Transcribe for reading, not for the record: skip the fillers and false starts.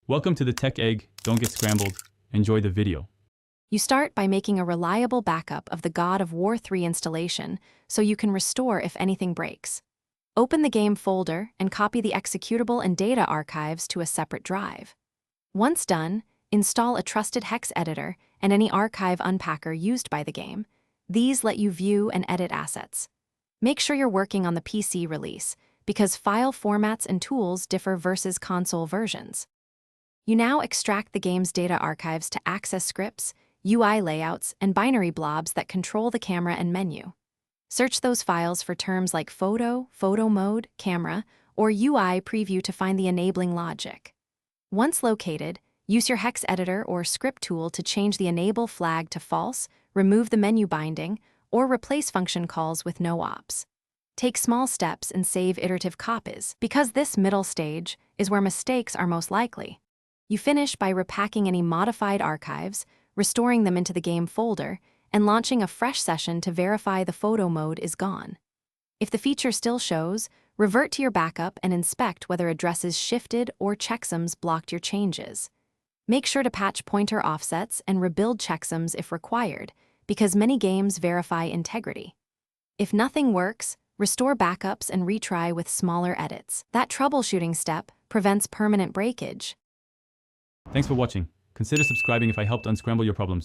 Welcome to the Tech Egg. Don't get scrambled. Enjoy the video. You start by making a reliable backup of the God of War 3 installation so you can restore if anything breaks. Open the game folder and copy the executable and data archives to a separate drive. Once done, install a trusted hex editor and any archive unpacker used by the game. These let you view and edit assets. Make sure you're working on the PC release, because file formats and tools differ versus console versions. You now extract the game's data archives to access scripts, UI layouts, and binary blobs that control the camera and menu. Search those files for terms like photo, photo mode, camera, or UI preview to find the enabling logic. Once located, use your hex editor or script tool to change the enable flag to false, remove the menu binding, or replace function calls with no ops. Take small steps and save iterative copies, because this middle stage is where mistakes are most likely. You finish by repacking any modified archives, restoring them into the game folder, and launching a fresh session to verify the photo mode is gone. If the feature still shows, revert to your backup and inspect whether addresses shifted or checksums blocked your changes. Make sure to patch pointer offsets and rebuild checksums if required, because many games verify integrity. If nothing works, restore backups and retry with smaller edits. That troubleshooting step prevents permanent breakage. Thanks for watching. Consider subscribing if I helped unscramble your problems.